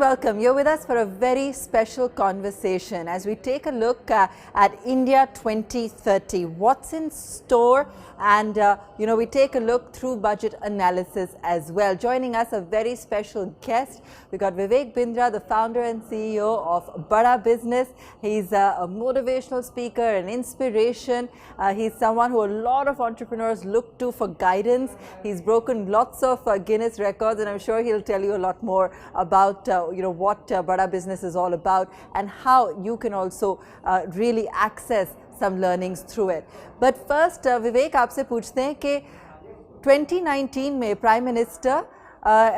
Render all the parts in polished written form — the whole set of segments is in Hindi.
welcome. You're with us for a very special conversation as we take a look at India 2030. What's in store? And, we take a look through budget analysis as well. Joining us, a very special guest. We got Vivek Bindra, the founder and CEO of Bada Business. He's a motivational speaker, an inspiration. He's someone who a lot of entrepreneurs look to for guidance. He's broken lots of Guinness records, and I'm sure he'll tell you a lot more about what Bada Business is all about and how you can also really access some learnings through it. But first, Vivek, आपसे पूछते हैं कि 2019 में Prime Minister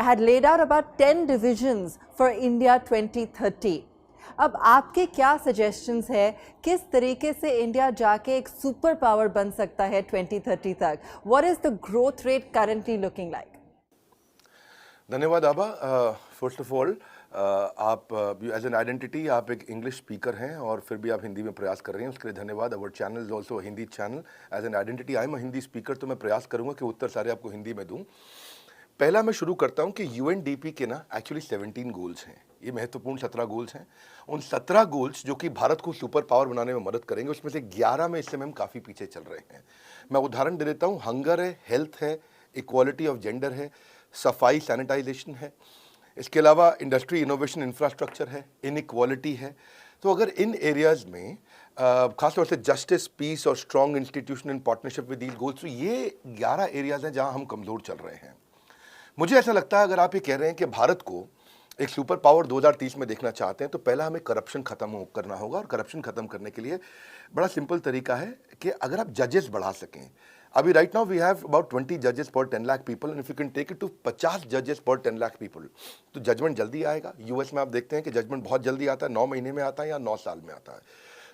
had laid out about 10 divisions for India 2030. अब आपके क्या suggestions है किस तरीके से इंडिया जाके एक सुपर पावर बन सकता है 2030 तक? What is the growth rate currently looking like? धन्यवाद आबा. फर्स्ट ऑफ ऑल आप एज एन आइडेंटिटी आप एक इंग्लिश स्पीकर हैं और फिर भी आप हिंदी में प्रयास कर रहे हैं, उसके लिए धन्यवाद. Our channel is also Hindi channel. As an identity I am a Hindi speaker, तो मैं प्रयास करूंगा कि उत्तर सारे आपको हिंदी में दूं. पहला मैं शुरू करता हूं कि यूएनडीपी के ना एक्चुअली 17 गोल्स हैं. ये महत्वपूर्ण 17 गोल्स हैं. उन 17 गोल्स जो कि भारत को सुपर पावर बनाने में मदद करेंगे, उसमें से 11 में इस समय हम काफ़ी पीछे चल रहे हैं. मैं उदाहरण दे देता हूँ. हंगर है, हेल्थ है, इक्वालिटी ऑफ जेंडर है, सफाई सैनिटाइजेशन है, इसके अलावा इंडस्ट्री इनोवेशन इंफ्रास्ट्रक्चर है, इनइक्वालिटी है. तो अगर इन एरियाज़ में खासतौर से जस्टिस, पीस और strong institution in partnership with these goals, तो ये 11 एरियाज़ हैं जहां हम कमज़ोर चल रहे हैं. मुझे ऐसा लगता है अगर आप ये कह रहे हैं कि भारत को एक सुपर पावर 2030 में देखना चाहते हैं, तो पहला हमें करप्शन खत्म करना होगा. और करप्शन खत्म करने के लिए बड़ा सिंपल तरीका है कि अगर आप जजेस बढ़ा सकें. अभी right now we have about 20 जजेस पर 10 lakh people, and if you can take it to 50 जजेस पर 10 लाख पीपल, तो जजमेंट जल्दी आएगा. यूएस में आप देखते हैं कि जजमेंट बहुत जल्दी आता है, 9 महीने में आता है या 9 साल में आता है.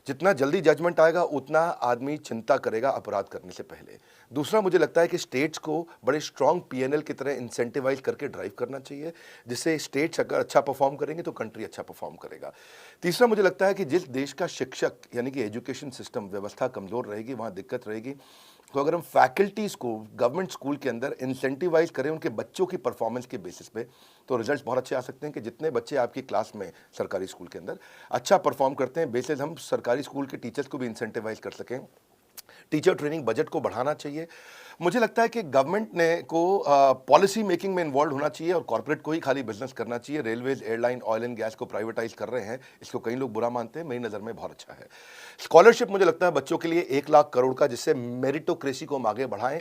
जितना जल्दी जजमेंट आएगा उतना आदमी चिंता करेगा अपराध करने से पहले. दूसरा, मुझे लगता है कि स्टेट्स को बड़े स्ट्रॉन्ग पीएनएल की तरह इंसेंटिवाइज करके ड्राइव करना चाहिए, जिससे स्टेट्स अगर अच्छा परफॉर्म करेंगे तो कंट्री अच्छा परफॉर्म करेगा. तीसरा, मुझे लगता है कि जिस देश का शिक्षक यानी कि एजुकेशन सिस्टम व्यवस्था कमज़ोर रहेगी, वहाँ दिक्कत रहेगी. तो अगर हम फैकल्टीज़ को गवर्नमेंट स्कूल के अंदर इंसेंटिवाइज करें उनके बच्चों की परफॉर्मेंस के बेसिस पे, तो रिजल्ट्स बहुत अच्छे आ सकते हैं. कि जितने बच्चे आपकी क्लास में सरकारी स्कूल के अंदर अच्छा परफॉर्म करते हैं, बेसिस हम सरकारी स्कूल के टीचर्स को भी इंसेंटिवाइज कर सकें. टीचर ट्रेनिंग बजट को बढ़ाना चाहिए. मुझे लगता है कि गवर्नमेंट ने को पॉलिसी मेकिंग में इन्वॉल्व होना चाहिए और कॉर्पोरेट को ही खाली बिजनेस करना चाहिए. Railways, airline, oil and gas को प्राइवेटाइज कर रहे हैं, इसको कई लोग बुरा मानते हैं, मेरी नज़र में बहुत अच्छा है. स्कॉलरशिप मुझे लगता है बच्चों के लिए 1 लाख करोड़ का, जिससे मेरिटोक्रेसी को हम आगे बढ़ाएं.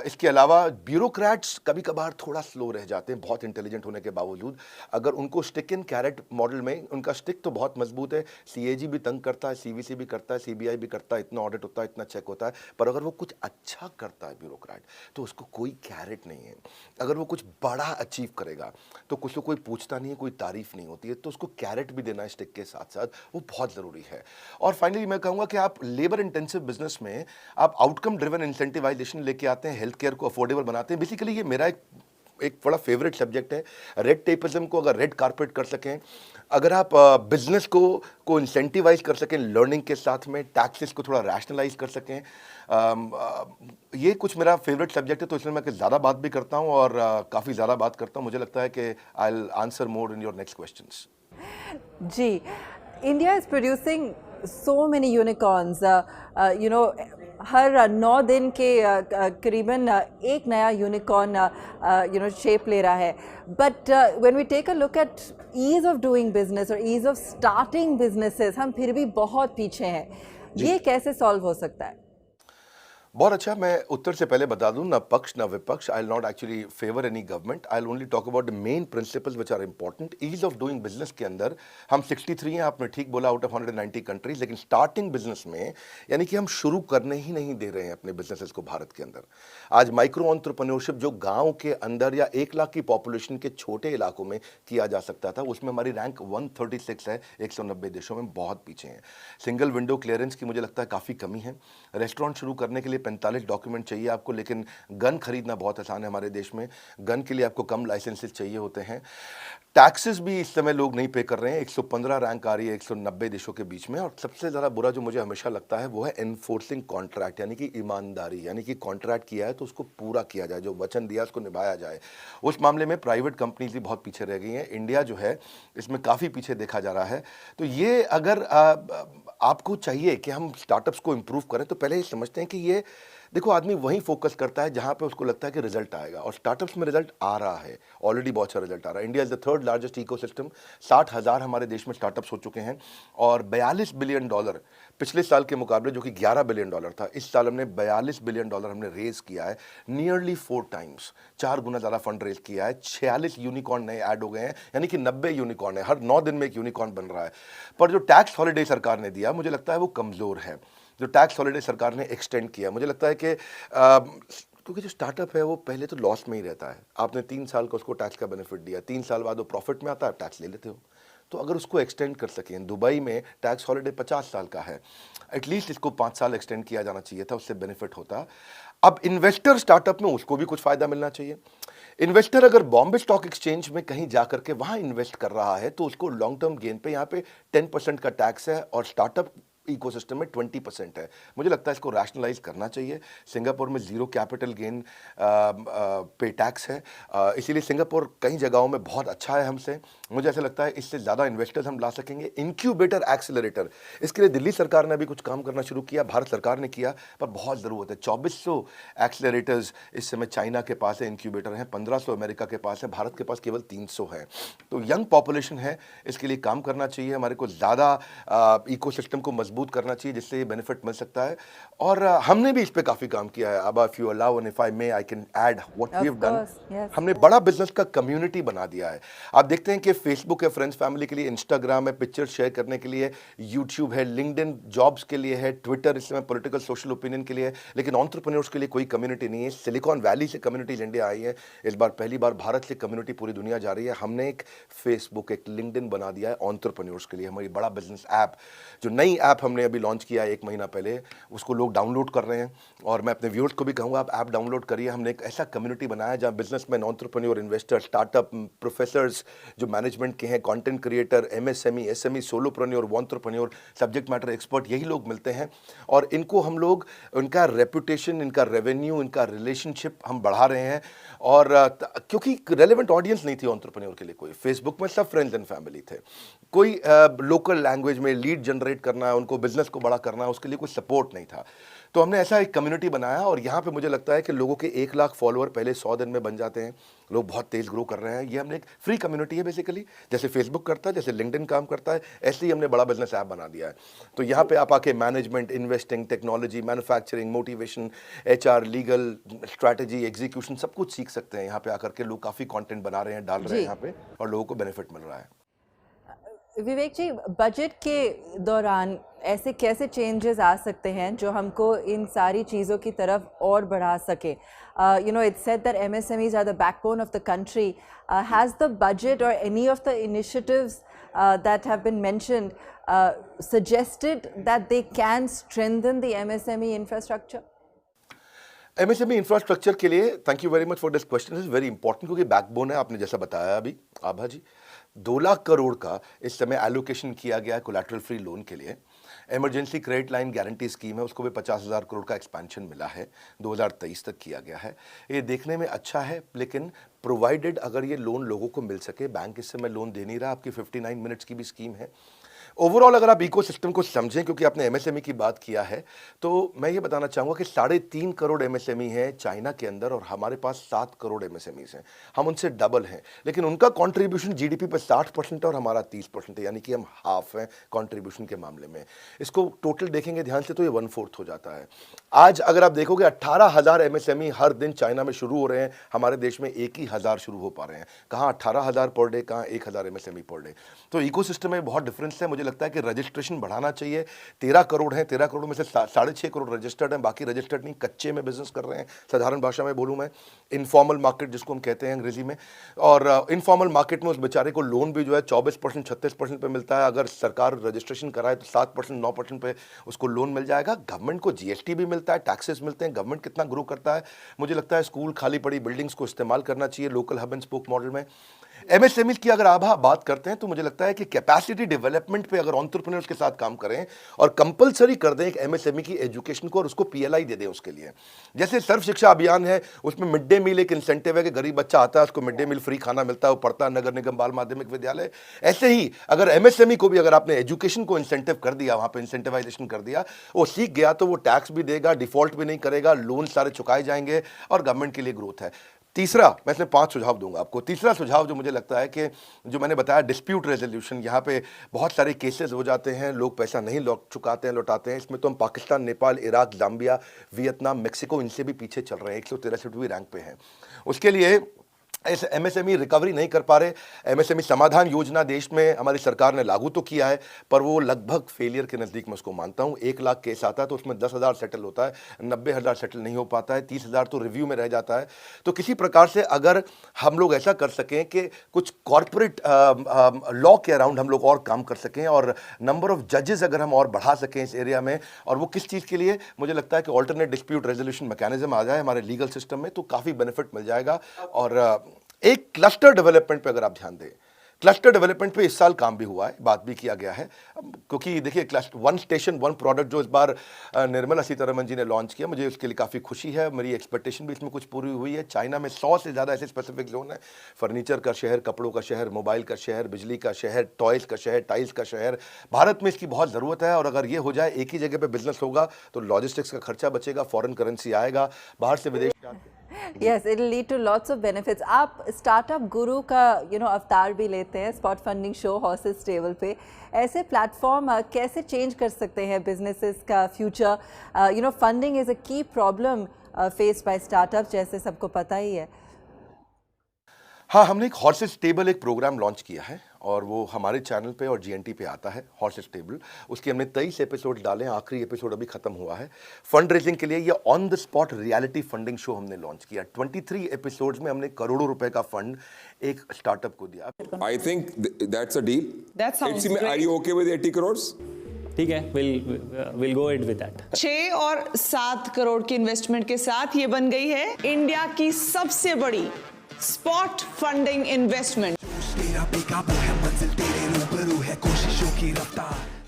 इसके अलावा ब्यूरोक्रेट्स कभी कभार थोड़ा स्लो रह जाते हैं, बहुत इंटेलिजेंट होने के बावजूद. अगर उनको स्टिक इन कैरेट मॉडल में, उनका स्टिक तो बहुत मजबूत है. सीएजी भी तंग करता है, सीवीसी भी करता है, सीबीआई भी करता है, इतना ऑडिट होता है, इतना चेक होता है, पर अगर वो कुछ अच्छा करता है ब्यूरोक्रेट, तो उसको कोई कैरेट नहीं है. अगर वो कुछ बड़ा अचीव करेगा तो कुछ तो कोई पूछता नहीं है, कोई तारीफ नहीं होती है, तो उसको कैरेट भी देना है स्टिक के साथ साथ, वो बहुत ज़रूरी है. और फाइनली मैं कहूँगा कि आप लेबर इंटेंसिव बिजनेस में आप आउटकम ड्रिवन इंसेंटिवाइजेशन लेके आते हैं, हेल्थ केयर को अफोर्डेबल बनाते हैं. बेसिकली ये मेरा एक बड़ा फेवरेट सब्जेक्ट है. रेड टेपिज्म को अगर रेड कारपेट कर सकें, अगर आप बिजनेस को इंसेंटिवाइज कर सकें लर्निंग के साथ में, टैक्सेस को थोड़ा रैशनलाइज कर सकें, ये कुछ मेरा फेवरेट सब्जेक्ट है. तो इसलिए मैं ज़्यादा बात भी करता हूँ और काफ़ी ज़्यादा बात करता हूँ. मुझे लगता है कि I will answer more in your next questions. जी, India is producing so many unicorns. हर 9 दिन के करीबन एक नया यूनिकॉर्न शेप ले रहा है. But when we take a look at ease of doing business और ईज ऑफ स्टार्टिंग बिजनेसेस, हम फिर भी बहुत पीछे हैं. ये कैसे सॉल्व हो सकता है? बहुत अच्छा. मैं उत्तर से पहले बता दूं, ना पक्ष ना विपक्ष. I will not actually favour any government. I will only talk about the main principles which are important. Ease of doing business के अंदर हम 63 हैं, आपने ठीक बोला, आउट ऑफ 190 कंट्रीज. लेकिन स्टार्टिंग बिजनेस में यानी कि हम शुरू करने ही नहीं दे रहे हैं अपने बिजनेसेस को भारत के अंदर. आज माइक्रो एंटरप्रेन्योरशिप जो गाँव के अंदर या 1 लाख की पॉपुलेशन के छोटे इलाकों में किया जा सकता था, उसमें हमारी रैंक 136 है. 190 देशों में बहुत पीछे हैं. सिंगल विंडो क्लियरेंस की मुझे लगता है काफ़ी कमी है. रेस्टोरेंट शुरू करने के लिए 45 डॉक्यूमेंट चाहिए आपको, लेकिन गन खरीदना बहुत आसान है हमारे देश में। गन के लिए आपको कम लाइसेंसेस चाहिए होते हैं। टैक्सेस भी इस समय लोग नहीं पे कर रहे हैं। 115 रैंक आ रही है 190 देशों के बीच में। और सबसे ज़्यादा बुरा जो मुझे हमेशा लगता है वो है एनफोर्सिंग कॉन्ट्रैक्ट, यानी कि ईमानदारी, यानी कि कॉन्ट्रैक्ट किया है तो उसको पूरा किया जाए, जो वचन दिया उसको निभाया जाए। उस मामले में प्राइवेट कंपनीज भी बहुत पीछे रह गई हैं। इंडिया जो है इसमें काफ़ी पीछे देखा जा रहा है। तो ये अगर आपको चाहिए कि हम स्टार्टअप्स को इम्प्रूव करें तो पहले ये समझते हैं कि ये देखो, आदमी वहीं फोकस करता है जहां पे उसको लगता है कि रिजल्ट आएगा, और स्टार्टअप्स में रिजल्ट आ रहा है। ऑलरेडी बहुत अच्छा रिजल्ट आ रहा है। India is the third largest ecosystem. 60,000 हमारे देश में स्टार्टअप्स हो चुके हैं और $42 बिलियन पिछले साल के मुकाबले, जो कि $11 बिलियन था, इस साल हमने $42 बिलियन हमने रेज किया है। नियरली 4 टाइम्स, 4 गुना ज़्यादा फंड रेज किया है। 46 यूनिकॉर्न नए ऐड हो गए हैं, यानी कि 90 यूनिकॉर्न है। हर 9 दिन में एक यूनिकॉर्न बन रहा है। पर जो टैक्स हॉलीडे सरकार ने दिया, मुझे लगता है वो कमज़ोर है। जो टैक्स हॉलीडे सरकार ने एक्सटेंड किया, मुझे लगता है कि क्योंकि जो स्टार्टअप है वो पहले तो लॉस में ही रहता है। आपने 3 साल का उसको टैक्स का बेनिफिट दिया, 3 साल बाद वो प्रॉफिट में आता है, टैक्स ले लेते हो। तो अगर उसको एक्सटेंड कर सकें, दुबई में टैक्स हॉलीडे 50 साल का है, एटलीस्ट इसको 5 साल एक्सटेंड किया जाना चाहिए था, उससे बेनिफिट होता। अब इन्वेस्टर स्टार्टअप में, उसको भी कुछ फायदा मिलना चाहिए। इन्वेस्टर अगर बॉम्बे स्टॉक एक्सचेंज में कहीं जाकर के वहां इन्वेस्ट कर रहा है तो उसको लॉन्ग टर्म गेन पे यहाँ पे 10% का टैक्स है, और स्टार्टअप इकोसिस्टम में 20% है। मुझे लगता है इसको रैशनलाइज करना चाहिए। सिंगापुर में 0 कैपिटल गेन पे टैक्स है, इसीलिए सिंगापुर कई जगहों में बहुत अच्छा है हमसे। मुझे ऐसा लगता है इससे ज़्यादा इन्वेस्टर्स हम ला सकेंगे। इंक्यूबेटर एक्सेलरेटर, इसके लिए दिल्ली सरकार ने अभी कुछ काम करना शुरू किया, भारत सरकार ने किया, पर बहुत ज़रूरत है। 2400 एक्सेलरेटर्स इस समय चाइना के पास है, इंक्यूबेटर हैं, 1500 अमेरिका के पास है, भारत के पास केवल 300 है। तो यंग पॉपुलेशन है, इसके लिए काम करना चाहिए। हमारे को ज़्यादा इकोसिस्टम को मजबूत करना चाहिए, जिससे ये बेनिफिट मिल सकता है। और हमने भी इस पे काफ़ी काम किया है। अब if you allow and if I may, I can add what we have done. हमने बड़ा बिजनेस का कम्युनिटी बना दिया है। आप देखते हैं कि फेसबुक है फ्रेंड्स फैमिली के लिए, इंस्टाग्राम है पिक्चर शेयर करने के लिए, यूट्यूब है, लिंक्डइन जॉब्स के लिए है, ट्विटर इस समय पॉलिटिकल सोशल ओपिनियन के लिए है, लेकिन एंटरप्रेन्योर्स के लिए कोई कम्युनिटी नहीं है। सिलिकॉन वैली से कम्युनिटीज इंडिया आई है, इस बार पहली बार भारत से कम्युनिटी पूरी दुनिया जा रही है। हमने एक फेसबुक, एक लिंक्डइन बना दिया है एंटरप्रेन्योर्स के लिए। हमारी बड़ा बिजनेस ऐप, जो नई ऐप हमने अभी लॉन्च किया है 1 महीना पहले, उसको लोग डाउनलोड कर रहे हैं, और मैं अपने व्यूअर्स को भी कहूँगा आप ऐप डाउनलोड करिए। हमने एक ऐसा कम्युनिटी बनाया जहाँ businessman, entrepreneur, investor, startup professors जो मैनेजमेंट के हैं, content creator, MSME, SME, solopreneur, entrepreneur, subject matter expert, यही लोग मिलते हैं। और इनको हम लोग, इनका रेपुटेशन, इनका रेवेन्यू, इनका रिलेशनशिप हम बढ़ा रहे हैं। और क्योंकि रेलेवेंट ऑडियंस नहीं थी एंटरप्रेन्योर के लिए कोई, फेसबुक में सब फ्रेंड्स एंड फैमिली थे। कोई लोकल लैंग्वेज में लीड जनरेट करना है, उनको बिजनेस को बड़ा करना है, उसके लिए कोई सपोर्ट नहीं था। तो हमने ऐसा एक कम्युनिटी बनाया, और यहाँ पे मुझे लगता है कि लोगों के 1 लाख फॉलोअर पहले 100 दिन में बन जाते हैं। लोग बहुत तेज ग्रो कर रहे हैं। ये हमने एक फ्री कम्युनिटी है बेसिकली, जैसे फेसबुक करता है, जैसे लिंक्डइन काम करता है, ऐसे ही हमने बड़ा बिजनेस ऐप बना दिया है। तो यहाँ पे आप आके management, investing, technology, manufacturing, motivation, HR, legal, strategy, execution, सब कुछ सीख सकते हैं। यहाँ पे आकर के लोग काफ़ी कंटेंट बना रहे हैं, डाल रहे हैं यहाँ पे, और लोगों को बेनिफिट मिल रहा है। विवेक जी, बजट के दौरान ऐसे कैसे चेंजेस आ सकते हैं जो हमको इन सारी चीज़ों की तरफ और बढ़ा सके? You know, it's said that MSMEs are the backbone of the country. Has the budget or any of the initiatives that have been mentioned suggested that they can strengthen the MSME infrastructure? MSME infrastructure के लिए thank you very much for this question, is very important, क्योंकि बैकबोन है। आपने जैसा बताया अभी आभा जी, 2 लाख करोड़ का इस समय एलोकेशन किया गया है कोलैटरल फ्री लोन के लिए। Emergency credit line guarantee scheme है, उसको भी 50,000 करोड़ का एक्सपेंशन मिला है, 2023 तक किया गया है। ये देखने में अच्छा है, लेकिन प्रोवाइडेड अगर ये लोन लोगों को मिल सके। बैंक इस समय लोन दे नहीं रहा। आपकी 59 मिनट्स की भी स्कीम है। ओवरऑल अगर आप इकोसिस्टम को समझें, क्योंकि आपने एमएसएमई की बात किया है, तो मैं ये बताना चाहूँगा कि 3.5 करोड़ एमएसएमई हैं चाइना के अंदर, और हमारे पास 7 करोड़ एमएसएमईज हैं। हम उनसे डबल हैं, लेकिन उनका कंट्रीब्यूशन जीडीपी पर 60% है और हमारा 30% है, यानी कि हम हाफ हैं कंट्रीब्यूशन के मामले में। इसको टोटल देखेंगे ध्यान से तो ये 1/4 हो जाता है। आज अगर आप देखोगे 18,000 एमएसएमई हर दिन चाइना में शुरू हो रहे हैं, हमारे देश में 1 ही 1000 शुरू हो पा रहे हैं। कहाँ 18,000 पर डे, कहाँ 1,000 एमएसएमई पर डे। तो इकोसिस्टम में बहुत डिफरेंस है। मुझे लगता है कि रजिस्ट्रेशन बढ़ाना चाहिए। 13 करोड़ हैं, 13 करोड़ में से 6.5 करोड़ रजिस्टर्ड हैं, बाकी रजिस्टर्ड नहीं, कच्चे में बिजनेस कर रहे हैं। साधारण भाषा में बोलूँ मैं, इनफॉर्मल मार्केट जिसको हम कहते हैं अंग्रेजी में। और इनफॉर्मल मार्केट में उस बेचारे को लोन भी जो है 24% 36% पे मिलता है। अगर सरकार रजिस्ट्रेशन कराए तो 7% 9% पे उसको लोन मिल जाएगा। गवर्नमेंट को जीएसटी भी मिलता है, टैक्सेस मिलते हैं। गवर्नमेंट कितना ग्रो करता है। मुझे लगता है स्कूल, खाली पड़ी बिल्डिंग्स को इस्तेमाल करना चाहिए local hub and spoke model में। एमएसएमई की अगर आप बात करते हैं तो मुझे लगता है कि कैपेसिटी डेवलपमेंट पे अगर एंटरप्रेन्योर्स के साथ काम करें और कंपलसरी कर दें एक एमएसएमई की एजुकेशन को और उसको पीएलआई दे दें उसके लिए। जैसे सर्व शिक्षा अभियान है, उसमें मिड डे मील एक इंसेंटिव है कि गरीब बच्चा आता है उसको मिड डे मील फ्री खाना मिलता है, वो पढ़ता है नगर निगम बाल माध्यमिक विद्यालय। ऐसे ही अगर एमएसएमई को भी अगर आपने एजुकेशन को इंसेंटिव कर दिया, वहां पर इंसेंटिवाइजेशन कर दिया, वो सीख गया तो वो टैक्स भी देगा, डिफॉल्ट भी नहीं करेगा, लोन सारे चुकाए जाएंगे और गवर्नमेंट के लिए ग्रोथ है। तीसरा, मैं इसमें 5 सुझाव दूंगा आपको। तीसरा सुझाव जो मुझे लगता है कि जो मैंने बताया डिस्प्यूट रेजोल्यूशन, यहाँ पे बहुत सारे केसेस हो जाते हैं, लोग पैसा नहीं लौटाते हैं। इसमें तो हम Pakistan, Nepal, Iraq, Zambia, Vietnam, Mexico, इनसे भी पीछे चल रहे हैं, 163वीं रैंक पे हैं। उसके लिए एमएसएमई रिकवरी नहीं कर पा रहे। एमएसएमई समाधान योजना देश में हमारी सरकार ने लागू तो किया है, पर वो लगभग फेलियर के नज़दीक मैं उसको मानता हूँ। 1 लाख केस आता है तो उसमें 10,000 सेटल होता है, 90,000 सेटल नहीं हो पाता है, 30,000 तो रिव्यू में रह जाता है। तो किसी प्रकार से अगर हम लोग ऐसा कर सकें कि कुछ कॉर्पोरेट लॉ के अराउंड हम लोग और काम कर सकें और नंबर ऑफ जजेस अगर हम और बढ़ा सकें इस एरिया में, और वो किस चीज़ के लिए, मुझे लगता है कि ऑल्टरनेट डिस्प्यूट रेजोल्यूशन मैकेनिज्म आ जाए हमारे लीगल सिस्टम में तो काफ़ी बेनिफिट मिल जाएगा। और एक क्लस्टर डेवलपमेंट पे अगर आप ध्यान दें, क्लस्टर डेवलपमेंट पे इस साल काम भी हुआ है, बात भी किया गया है। क्योंकि देखिए cluster one station one product जो इस बार निर्मला सीतारमण जी ने लॉन्च किया, मुझे उसके लिए काफ़ी खुशी है। मेरी एक्सपेक्टेशन भी इसमें कुछ पूरी हुई है। चाइना में 100 से ज़्यादा ऐसे स्पेसिफिक जोन है, फर्नीचर का शहर, कपड़ों का शहर, मोबाइल का शहर, बिजली का शहर, टॉयज़ का शहर, टाइल्स का शहर। भारत में इसकी बहुत ज़रूरत है और अगर ये हो जाए, एक ही जगह पर बिजनेस होगा तो लॉजिस्टिक्स का खर्चा बचेगा, फॉरेन करेंसी आएगा, बाहर से विदेश Yes, it'll lead to lots of benefits. आप स्टार्टअप गुरु का अवतार भी लेते हैं spot funding show horses table पे। ऐसे प्लेटफॉर्म कैसे चेंज कर सकते हैं बिजनेसेस का फ्यूचर? फंडिंग इज अ की प्रॉब्लम फेस्ड बाय स्टार्टअप, जैसे सबको पता ही है। हाँ, हमने एक हॉर्सेस टेबल एक प्रोग्राम लॉन्च किया है और वो हमारे चैनल पे और जीएनटी पे आता है, हॉर्सेस टेबल। उसके हमने 23 एपिसोड डाले हैं, आखिरी एपिसोड अभी खत्म हुआ है। फंड रेजिंग के लिए ये on the spot reality funding show हमने लॉन्च किया। 23 एपिसोड्स में हमने करोड़ों रुपए का फंड एक स्टार्टअप को दिया। I think that's a deal. That sounds great. Are you okay with 80 crores? ठीक है, we'll go ahead with that. 6 और 7 करोड़ की इन्वेस्टमेंट के साथ ये बन गई है इंडिया की सबसे बड़ी स्पॉट फंडिंग इन्वेस्टमेंट।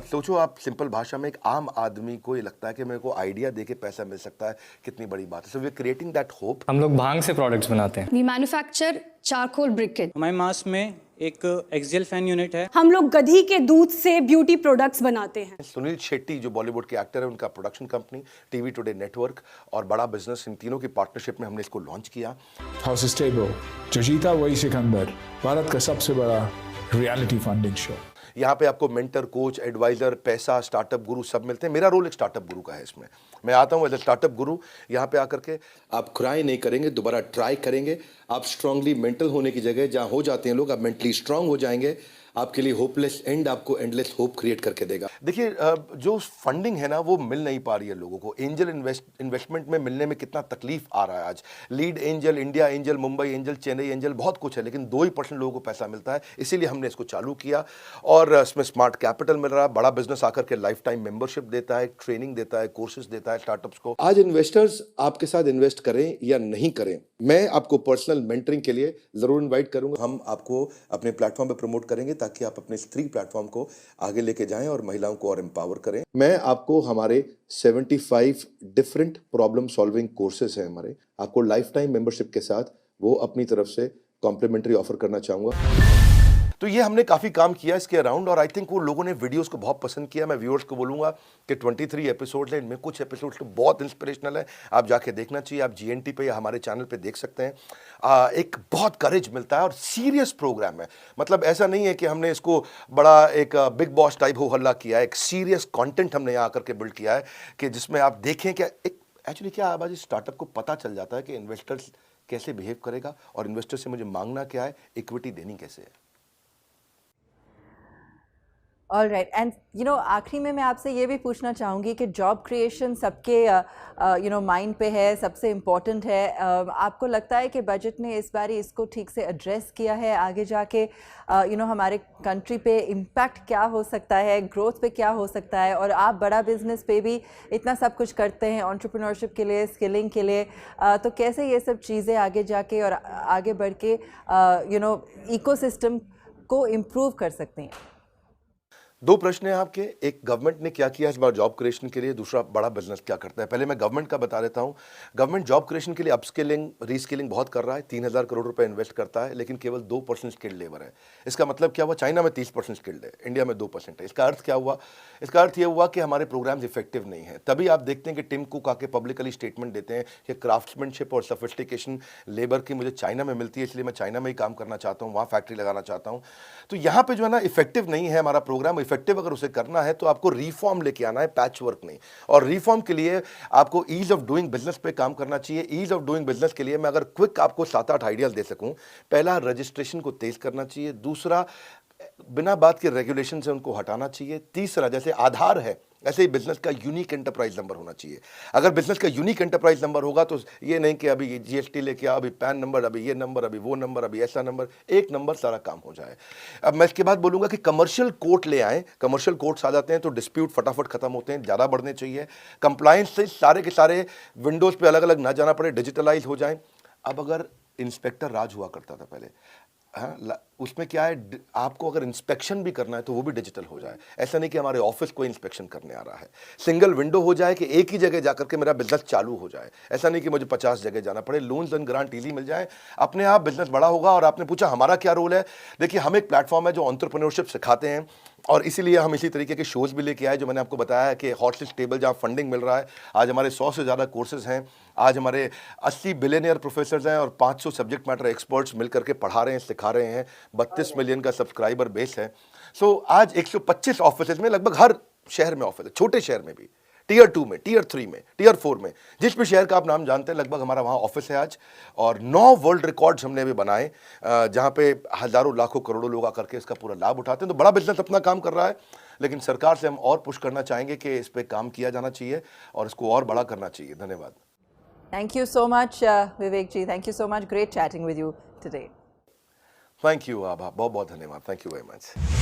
सोचो आप, सिंपल भाषा में एक आम आदमी को ये लगता है कि मेरे को आइडिया देके पैसा मिल सकता है, कितनी बड़ी बात है। So we are creating that hope. हम लोग भांग से प्रोडक्ट्स बनाते हैं। We manufacture charcoal briquette. हमारे मास में एक एक्सियल फैन यूनिट है। हम लोग गधी के दूध से ब्यूटी प्रोडक्ट्स बनाते हैं। सुनील शेट्टी जो बॉलीवुड के एक्टर है, उनका production company TV today network और बड़ा बिजनेस, इन तीनों की पार्टनरशिप में हमने इसको लॉन्च किया। हॉर्सेस टेबल, जो जीता वही सिकंदर, भारत का सबसे बड़ा रियलिटी फंडिंग शो। यहाँ पे आपको मेंटर, कोच, एडवाइजर, पैसा, स्टार्टअप गुरु सब मिलते हैं। मेरा रोल एक स्टार्टअप गुरु का है इसमें। मैं आता हूँ एज ए स्टार्टअप गुरु, यहाँ पे आकर के आप क्राई नहीं करेंगे, दोबारा ट्राई करेंगे। आप स्ट्रांगली मेंटल होने की जगह जहाँ हो जाते हैं लोग, आप मेंटली स्ट्रांग हो जाएंगे। आपके लिए होपलेस एंड आपको एंडलेस होप क्रिएट करके देगा। देखिए जो फंडिंग है ना, वो मिल नहीं पा रही है लोगों को। एंजल इन्वेस्टमेंट में मिलने में कितना तकलीफ आ रहा है आज। Lead angel, India angel, Mumbai angel, Chennai angel, बहुत कुछ है, लेकिन 2% लोगों को पैसा मिलता है। इसीलिए हमने इसको चालू किया और इसमें स्मार्ट कैपिटल मिल रहा है। बड़ा बिजनेस आकर के लाइफ टाइम मेंबरशिप देता है, ट्रेनिंग देता है, कोर्सेज देता है स्टार्टअप्स को। आज इन्वेस्टर्स आपके साथ इन्वेस्ट करें या नहीं करें, मैं आपको पर्सनल मेंटरिंग के लिए जरूर इन्वाइट करूंगा। हम आपको अपने प्लेटफॉर्म पे प्रमोट करेंगे ताकि आप अपने स्त्री प्लेटफॉर्म को आगे लेके जाएं और महिलाओं को और एम्पावर करें। मैं आपको हमारे 75 डिफरेंट प्रॉब्लम सॉल्विंग कोर्सेज हैं हमारे, आपको लाइफ टाइम मेंबरशिप के साथ वो अपनी तरफ से कॉम्प्लीमेंट्री ऑफर करना चाहूंगा। तो ये हमने काफ़ी काम किया इसके अराउंड और आई थिंक वो लोगों ने वीडियोस को बहुत पसंद किया। मैं व्यूअर्स को बोलूँगा कि 23 एपिसोड्स हैं, इनमें कुछ एपिसोड्स तो बहुत इंस्पिरेशनल है, आप जाके देखना चाहिए। आप जीएनटी पे या हमारे चैनल पे देख सकते हैं। एक बहुत करेज मिलता है और सीरियस प्रोग्राम है। मतलब ऐसा नहीं है कि हमने इसको बड़ा एक बिग बॉस टाइप हो हल्ला किया है। एक सीरियस कॉन्टेंट हमने यहाँ आकर के बिल्ड किया है कि जिसमें आप देखें कि एक एक्चुअली क्या आज स्टार्टअप को पता चल जाता है कि इन्वेस्टर्स कैसे बिहेव करेगा और इन्वेस्टर से मुझे मांगना क्या है, इक्विटी देनी कैसे है। ऑल राइट एंड आखिरी में मैं आपसे ये भी पूछना चाहूँगी कि जॉब क्रिएशन सबके माइंड पे है, सबसे इम्पोर्टेंट है। आपको लगता है कि बजट ने इस बारी इसको ठीक से एड्रेस किया है? आगे जाके हमारे कंट्री पे इम्पैक्ट क्या हो सकता है, ग्रोथ पे क्या हो सकता है? और आप बड़ा बिजनेस पे भी इतना सब कुछ करते हैं एंटरप्रेन्योरशिप के लिए, स्किलिंग के लिए, तो कैसे ये सब चीज़ें आगे जाके और आगे बढ़ के इकोसिस्टम को इम्प्रूव कर सकते हैं? दो प्रश्न हैं आपके। एक, गवर्नमेंट ने क्या किया इस बार जॉब क्रिएशन के लिए, दूसरा बड़ा बिजनेस क्या करता है। पहले मैं गवर्नमेंट का बता देता हूं। गवर्नमेंट जॉब क्रिएशन के लिए अपस्किलिंग, रीस्किलिंग बहुत कर रहा है। 3000 करोड़ रुपए इन्वेस्ट करता है, लेकिन केवल 2% स्किल्ड लेबर है। इसका मतलब क्या हुआ? चाइना में 30% स्किल्ड है, इंडिया में 2% है। इसका अर्थ क्या हुआ? इसका अर्थ यह हुआ कि हमारे प्रोग्राम्स इफेक्टिव नहीं है। तभी आप देखते हैं कि टिम कुक आके पब्लिकली स्टेटमेंट देते हैं कि क्राफ्ट्समैनशिप और सोफिस्टिकेशन लेबर की मुझे चाइना में मिलती है, इसलिए मैं चाइना में ही काम करना चाहता हूँ, वहाँ फैक्ट्री लगाना चाहता हूँ। तो यहाँ पे जो है ना, इफेक्टिव नहीं है हमारा प्रोग्राम। इफेक्टिव अगर उसे करना है तो आपको रिफॉर्म लेके आना है, पैच वर्क नहीं। और रिफॉर्म के लिए आपको ईज ऑफ डूइंग बिजनेस पे काम करना चाहिए। ईज ऑफ डूइंग बिजनेस के लिए मैं अगर क्विक आपको 7-8 आइडियाज दे सकूं। पहला, रजिस्ट्रेशन को तेज करना चाहिए। दूसरा, बिना बात के रेगुलेशन से उनको हटाना चाहिए। तीसरा, जैसे आधार है ऐसे ही बिजनेस का यूनिक एंटरप्राइज नंबर होना चाहिए। अगर बिजनेस का यूनिक एंटरप्राइज नंबर होगा तो ये नहीं कि अभी जीएसटी लेके आ, अभी पैन नंबर, अभी ये नंबर, अभी वो नंबर, अभी ऐसा नंबर, एक नंबर सारा काम हो जाए। अब मैं इसके बाद बोलूंगा कि कमर्शियल कोर्ट ले आएं। कमर्शियल कोर्ट्स आ जाते हैं तो डिस्प्यूट फटाफट खत्म होते हैं, ज़्यादा बढ़ने चाहिए। कंप्लायंस से सारे के सारे विंडोज़ पे अलग अलग ना जाना पड़े, डिजिटलाइज हो जाए। अब अगर इंस्पेक्टर राज हुआ करता था पहले, हाँ, उसमें क्या है, आपको अगर इंस्पेक्शन भी करना है तो वो भी डिजिटल हो जाए। ऐसा नहीं कि हमारे ऑफिस को इंस्पेक्शन करने आ रहा है। सिंगल विंडो हो जाए कि एक ही जगह जाकर के मेरा बिजनेस चालू हो जाए। ऐसा नहीं कि मुझे 50 जगह जाना पड़े। लोन्स एंड ग्रांट इजी मिल जाए, अपने आप बिजनेस बड़ा होगा। और आपने पूछा हमारा क्या रोल है। देखिए, हम एक प्लेटफॉर्म है जो एंटरप्रेन्योरशिप सिखाते हैं, और इसीलिए हम इसी तरीके के शोज़ भी लेके आए जो मैंने आपको बताया है कि हॉटलिस्ट टेबल जहाँ फंडिंग मिल रहा है। आज हमारे 100 से ज़्यादा कोर्सेज हैं। आज हमारे 80 बिलियनियर प्रोफेसर्स हैं और 500 सब्जेक्ट मैटर एक्सपर्ट्स मिलकर के पढ़ा रहे हैं, सिखा रहे हैं। 32 मिलियन का सब्सक्राइबर बेस है। सो आज 125 ऑफिस में, लगभग हर शहर में ऑफिस है, छोटे शहर में भी, टियर 2 में, टियर 3 में, टियर 4 में, जिस भी शहर का आप नाम जानते हैं लगभग हमारा वहाँ ऑफिस है आज। और 9 वर्ल्ड रिकॉर्ड्स हमने अभी बनाए जहाँ पे हज़ारों लाखों करोड़ों लोग आकर के इसका पूरा लाभ उठाते हैं। तो बड़ा बिजनेस अपना काम कर रहा है, लेकिन सरकार से हम और पुश करना चाहेंगे कि इस पर काम किया जाना चाहिए और इसको और बड़ा करना चाहिए। धन्यवाद। Thank you so much, Vivek ji. Thank you so much. Great chatting with you today. Thank you Abha, बहुत बहुत धन्यवाद। Thank you very much.